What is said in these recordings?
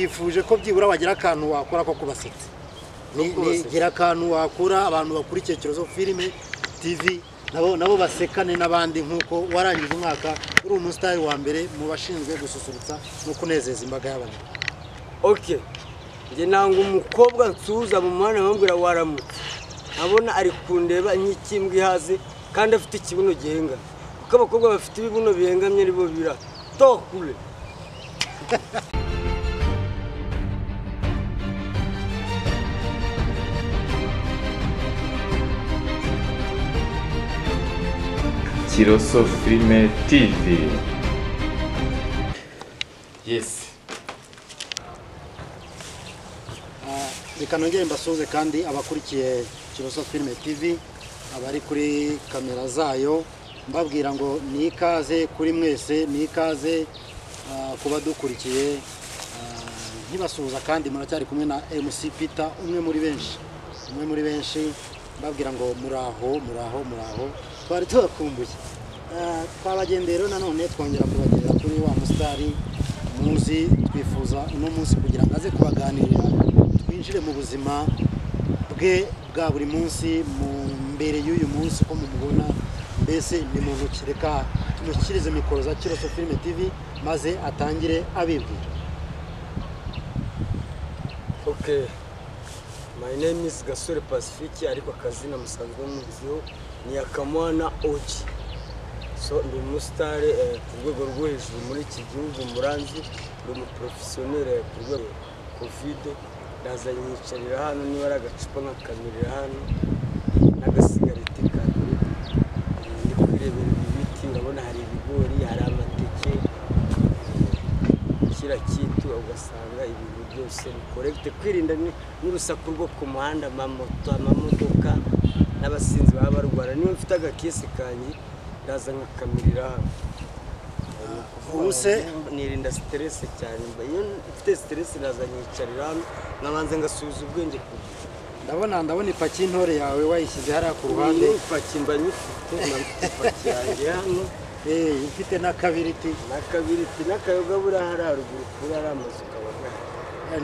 twifuje ko byibura wagira akantu wakora ko kubasetsa gira akantu wakora abantu bakurikiye Kiroso Filime TV nabo basekane n'abandi nkuko warangije umwaka uri umustar wa mbere mu bashinzwe gususurutsa no kunezeza imbaga y'abantu. Okay, nge nanga umukobwa nsuza mu mwana bambwira waramutse abona ari kundeba nk'ikimbwa ihaze kandi afite ikibuno gihenga kuko abakobwa bafite ibibuno bihengamye ribo bira tokule. Kiroso Filime TV. Yes. Reka nongere mbasuze kandi abakurikiye Kiroso Filime TV abari kuri kamera zayo mbabwira ngo ni ikaze kuri mwese ni ikaze kuba dukurikiye ntibasuhuza kandi muracyari kumwe na MC Peter umwe muri benshi mbabwira ngo muraho twari tubakumbuye twabagendero nanone twongera kubagerera kuri wa mustari muzi twifuza uno munsi kugira ngo aze kubaganirira twinjire mu buzima bwe bwa buri munsi mu mbere y'uyu munsi ko mumubona mbese ni muntu kireka tumushyikirize mikoro za Kiroso Filime TV maze atangire abibwira. Okay, my name is Gasore Pacifique ariko akazina musanzwe muziho ni Akamwana OG. So ndi umusitari ku rwego rwo hejuru muri iki gihugu muranzi ndi umuprofesiyoneri ku rwego Covid ndazanye yicarira hano niba ari agacupa nkakamirira hano n'agasigareti kabiri ndi kwirebera ibiti urabona hari ibigori hari amateke kira kitu ugasanga ibintu byose ni correct kwirinda n'urusaku rwo ku muhanda amamodoka n'abasinzi baba barwara niyo mfite agakesi kanjye ndaza nkakamirira ubuse nirinda stress cyane iyo mfite stress ndaza nyicarira hano nabanze ngasubiza ubwenge ndabona ipaki intore yawe wayishyize hariya ku ruhande ipaki mba nyifite ipaki yanjye hano ifite n'akabiriti n'akayoga buriya hari haruguru kuri ari amazu kabaga.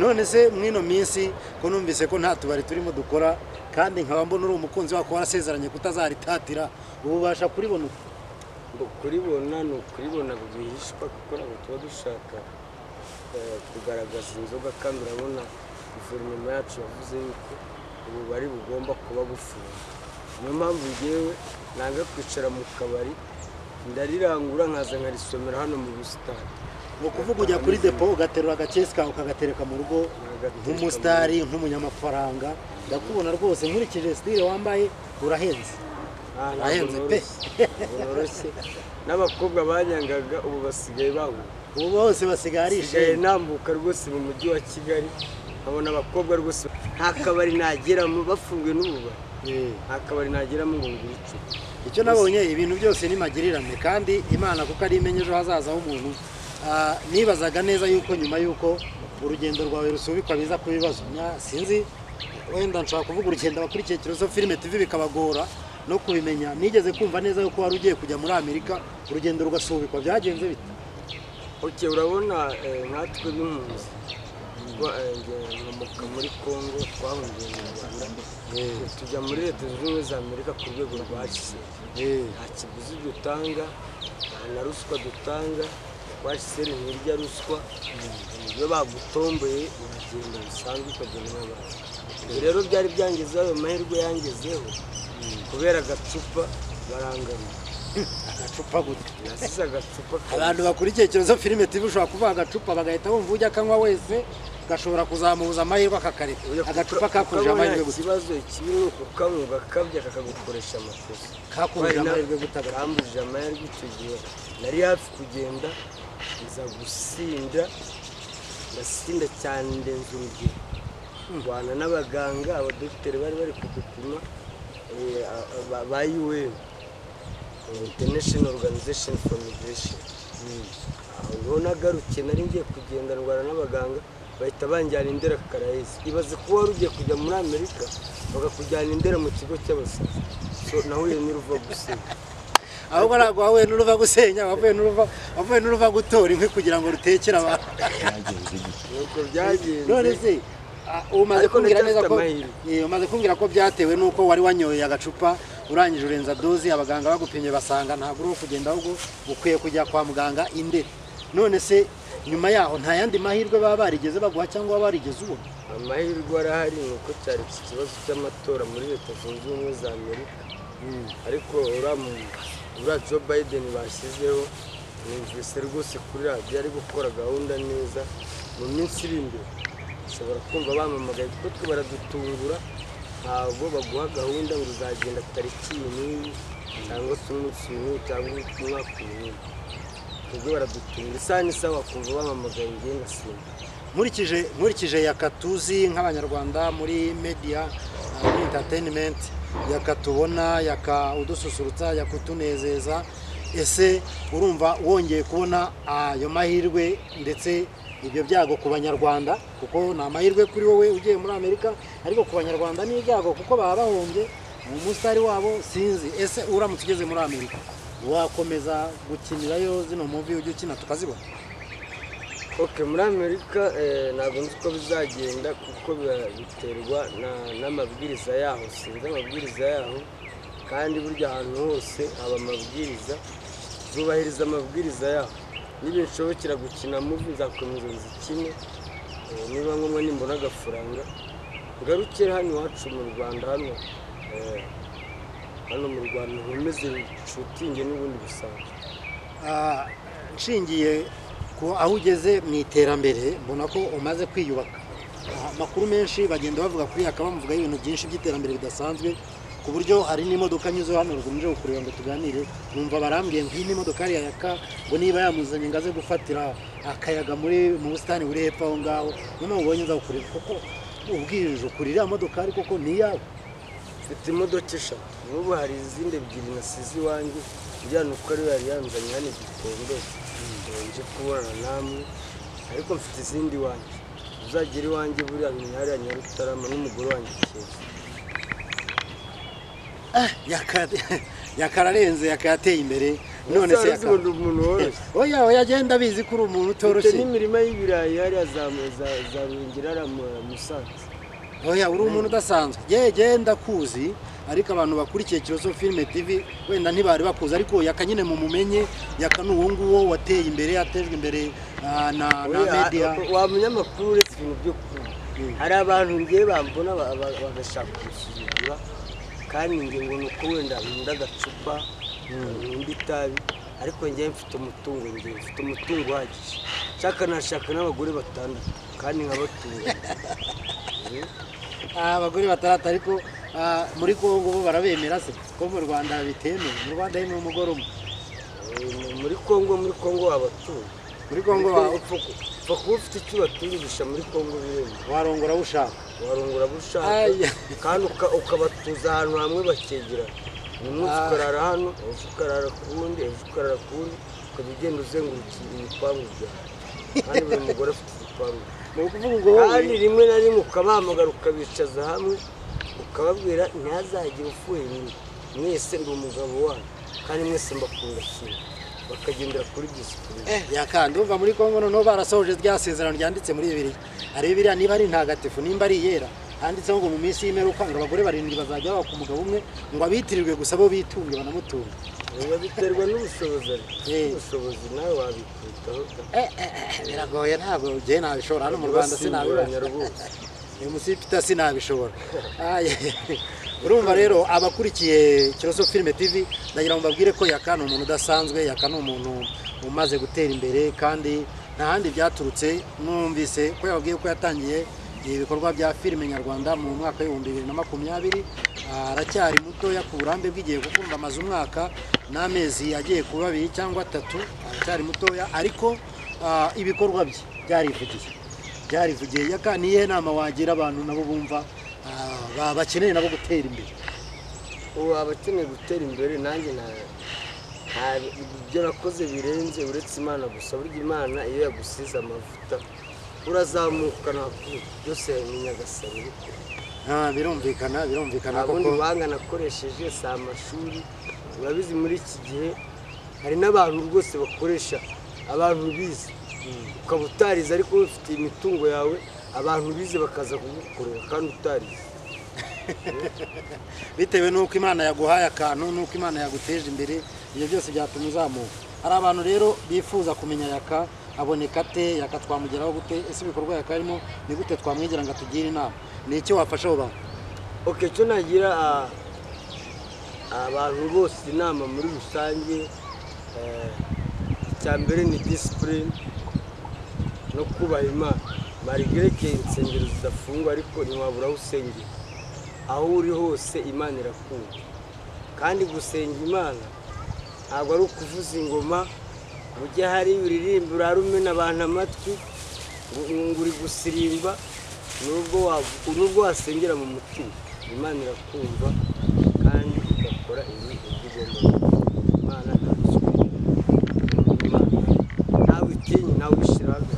None se mwino minsi ko numvise ko nta tubari turimo dukora kandi nkaba mbona uri umukunzi wako warasezeranye kutazaritatira ubasha kuribona kuribona no kuribona bwihishwa kuko nabo tuba dushaka kugaragaza inzoga kandi urabona guverinoma yacu yavuze yuko ubu bari bugomba kuba bufunga. Niyo mpamvu ngewe nanga kwicara mu kabari ndarirangura nkaza nkarisomera hano mu busitani. Ngo kuvuga ujya kuri depo ugaterura agakesi kawe ukagatereka mu rugo nk'umustari nk'umunyamafaranga ndakubona rwose nkurikije style wambaye urahenze pe n'abakobwa banyangaga ubu basigaye bawo ubu bose basigaye nambuka rwose mu mujyi wa Kigali abona abakobwa rwose nta kabari nageramo bafungiwe n'ububari nta kabari nageramo ngo ngurice. Icyo nabonye ibintu byose ni magirirane kandi Imana kuko ari imenye ejo hazaza h'umuntu nibazaga neza yuko nyuma yuko urugendo rwawe rusubikwa biza ku bibazo sinzi wenda nshaka kuvuga urugendo abakurikiye Kiroso Filime TV bikabagora no kubimenya nigeze kumva neza yuko wari ugiye kujya muri Amerika urugendo rugasubikwa byagenze bite? Okay, urabona nkatwe n'impunzi nkomoka muri Congo twahungiye mu Rwanda tujya muri Leta Zunze Ubumwe za Amerika ku rwego rwacise nta kiguzi dutanga na ruswa dutanga washyira n'irya ruswa iyo bagutomboye uragenda bisanzwe ukagenda n'abantu. Rero byari byangezeho ayo mahirwe yangezeho kubera agacupa barangamira agacupa gute nasize agacupa abantu bakurikiye Kiroso Filime TV ushobora kuvuga agacupa bagahita bumva ujya akanywa wese gashobora kuzamubuza amahirwe akakareka agacupa kakurije amahirwe gusa. Ikibazo kibi ni uko kamwe gakabya kakagukoresha amakosa kakurije amahirwe gutagambuje amahirwe icyo gihe nari hafi kugenda nza gusinda ndasinda cyane ndenze urugero rwana n'abaganga abadokiteri bari kudupima ba UN International Organization for Migration aho nagarukiye nari ngiye kugenda ndwara n'abaganga bahita banjyana Indera Karayesi. Ibaze ko wari ugiye kujya muri Amerika bakakujyana Indera mu kigo cy'abasazi so nahuye n'uruva gusenya ahubwo ntabwo wahuye n'uruva gusenya wavuye n'uruva gutora inkwi kugira ngo rutekere abantu. byagenze gute? nuko byagenze none se umaze Ariko kumbwira ndacyafite neza ko amahirwe. umaze kumbwira ko byatewe nuko wari wanyoye agacupa urangije urenza dozi abaganga bagupimye basanga ntabwo uri kugenda ahubwo ukwiye kujya kwa muganga Indera. None se nyuma yaho nta yandi mahirwe baba barigeze baguha cyangwa baba barigeze ubona? amahirwe arahari ni uko cyari iki kibazo cy'amatora muri leta zunze ubumwe za amerika ariko uriya Joe Biden bashyizeho numvise rwose kuri radiyo ari gukora gahunda neza mu minsi iri imbere ushobora kumva bamamagaye kuko twe baradutungura ntabwo baguha gahunda ngo uzagenda tariki iyi n'iyi cyangwa se umunsi uyu cyangwa umwaka uyu ubwo baradutunga isaha n'isaha wakumva bamamagaye ngiye ngasimba. nkurikije yakatuzi nk'abanyarwanda muri media muri entertainment yakatubona udususurutsa yakutunezeza, ese urumva wongeye kubona ayo mahirwe ndetse ibyo byago ku banyarwanda kuko ni amahirwe kuri wowe ugiye muri Amerika ariko ku banyarwanda ni ibyago kuko baba bahombye mu musitari wabo sinzi, ese uramutse ugeze muri Amerika wakomeza gukinirayo zino movie ujye ukina tukazibona? Muri Amerika ntabwo nzi uko bizagenda kuko biterwa n'amabwiriza yaho, sinzi amabwiriza yaho kandi burya ahantu hose haba amabwiriza, zubahiriza amabwiriza yaho. Nibinshobokera gukina movie nzakomeza nzikine, niba ngombwa nimbona agafaranga ngarukire hano iwacu mu Rwanda, hano mu Rwanda nkomeze shooting n'ubundi busanzwe. Nshingiye ko aho ugeze mu iterambere mbona ko umaze kwiyubaka. Amakuru menshi bagenda bavuga kuri akaba bavuga ibintu byinshi by'iterambere bidasanzwe ku buryo hari n'imodoka nyuzo hano rugumije gukurira ngo tuganire, numva barambwiye ngo iyi n'imodoka ari yaka ngo niba yamuzanye ngaze gufatira akayaga mu busitani buri hepfo aho ngaho, none ubonye nza gukurira kuko ubwirije ukurira imodoka ariko ko ni yawe. Mfite imodoka eshatu, n'ubu hari izindi ebyiri nasize iwanjye njyana uko ari yari yanzanye hano Gikondo nje kubona namwe, ariko mfite izindi iwanjye uzagera iwanjye buriya hariya Nyarutarama n'umugore wanjye Keza. Yakararenze yakateye imbere none se yakunda umuntu woroshye. Oya agenda bizi kuri umuntu utoroshye. Mfite n'imirima y'ibirayi hariya za Ruhengeri Musanze. Oya uri umuntu udasanzwe. Genda kuzi ariko abantu bakurikiye Kiroso Film TV wenda ntibari bakuza ariko yakanyine mu mumenye yakanuwo nguwo wateye imbere yatejwe imbere na media. Wa munyamakuru uretse ibintu byo kuvuga hari abantu ngiye bambona bagashaka gusuzugura kandi ngiye ngo nuko wenda nkunda agacupa nkunda itabi ariko ngiye mfite umutungo uhagije, nashaka n'abagore batandatu kandi nkabatunga. Abagore batandatu ariko muri Kongo bo barabemera se ko mu Rwanda bitemewe? Mu Rwanda ni umugore umwe. Muri Kongo wabatunga, muri Kongo upfa kuba ufite icyo batungisha muri Kongo biremwe. Warongora bushaka kandi ukabatuza ahantu hamwe bakegera, umunsi ukarara hano ejo ukarara ku wundi ukaba ugenda uzengurukiye ibipangu byawe kandi buri mugore afite igipangu. Kandi rimwe na rimwe ukabahamagara ukabicaza hamwe ukababwira ntihazagire ufuye mwese ndi umugabo wanyu kandi mwese mbakunda kimwe, bakagendera kuri discipline. Yakandi umva muri Kongo noneho barasohoje rya sezerano ryanditse muri Bibiliya. Ari Bibiliya niba ari ntagatifu nimba ari yera handitseho ngo mu minsi y'imperuka ngo abagore 7 bazajya baba ku mugabo umwe ngo abitirirwe gusa bo bitunge banamutunga. Biterwa n'ubushobozi, ubushobozi nawe wabikutaho. Biragoye ntabwo ugiye nabishobora hano mu Rwanda sinabibona rwose. Musipita sinabishobora. Urumva rero abakurikiye Kiroso Film TV ndagira ngo mbabwire ko yakana umuntu udasanzwe, yakana umuntu umaze gutera imbere kandi nta handi byaturutse. Numvise ko yabwiye ko yatangiye ibikorwa bya filime nyarwanda mu mwaka wa 2020. Aracyari mutoya ku burambe bw'igihe kuko amaze umwaka n'amezi agiye kuba 2 cyangwa 3. Aracyari mutoya ariko ibikorwa bye byarivugiye. Yakaniye nama wagira abantu nabo bumva bakeneye nabo gutera imbere. Abakeneye gutera imbere nanjye ibyo nakoze birenze uretse Imana gusa. Burya Imana iyo yagusize amavuta urazamuka byose Nyagasani. Birumvikana koko ubundi banga nakoresheje si amashuri. Urabizi muri iki gihe hari n'abantu rwose bakoresha abantu bize ukaba utarize ariko ufite imitungo yawe abantu bize bakaza kugukorera kandi utarize bitewe n'uko Imana yaguhaye akantu n'uko Imana yaguteje imbere ibyo byose byatuma uzamuka. Hari abantu rero bifuza kumenya Yaka aboneka ate, Yaka twamugeraho gute, ese ibikorwa Yaka arimo ni gute twamwegera ngo atugire inama, ni iki wafasha abo bantu? Okay, cyo nagira abantu bose inama muri rusange, icya mbere ni discipline no kubaha Imana. Malgré que insengero zidafungwa ariko ntiwabura aho usengera, aho uri hose Imana irakumva. Kandi gusenga Imana ntabwo ari ukuvuza ingoma ujya hari uririmba urarumena abantu amatwi ngo uri gusirimba, nubwo wasengera mu mutima Imana irakumva kandi igakora ibintu igomba. Imana nawe itinye nawe ishiraga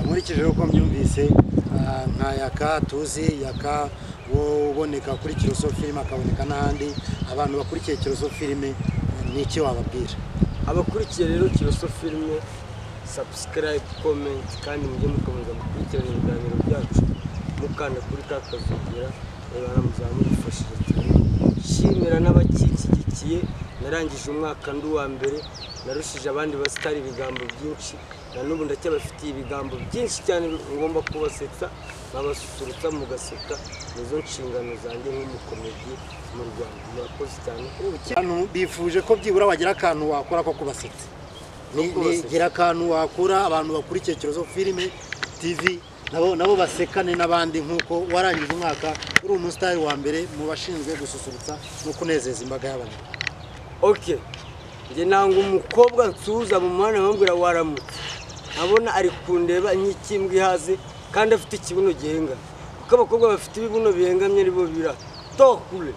nkurikije uko mbyumvise nka Yaka tuzi, Yaka wo uboneka kuri Kiroso Film akaboneka n'ahandi, abantu bakurikiye Kiroso Film ni iki wababwira? Abakurikiye rero Kiroso Film, subscribe, comment kandi mujye mukomeza gukurikirana ibiganiro byacu mukanda kuri kakazogera rero muzamufashije. Shimira n'abakishyigikiye, narangije umwaka ndi wa mbere, narushije abandi basitari ibigambo byinshi, na n'ubu ndacyabafitiye ibigambo byinshi cyane ngomba kubasetsa babasusurutsa mugaseka. Nizo nshingano zanjye nk'umukomedi mu Rwanda. Murakoze cyane. Abantu bifuje ko byibura wagira akantu wakora ko kubasetsa, gira akantu wakura abantu bakurikiye Kiroso Film TV nabo basekane n'abandi nk'uko warangije umwaka uri umusitari wa mbere mu bashinzwe gususurutsa no kunezeza imbaga y'abantu. Okay, njye nanga umukobwa nsuza mu mwana bambwira waramutse, abona ari kundeba nk'ikimbwa ihaze kandi afite ikibuno gihenga, kuko abakobwa bafite ibibuno bihengamye aribo bira tokule.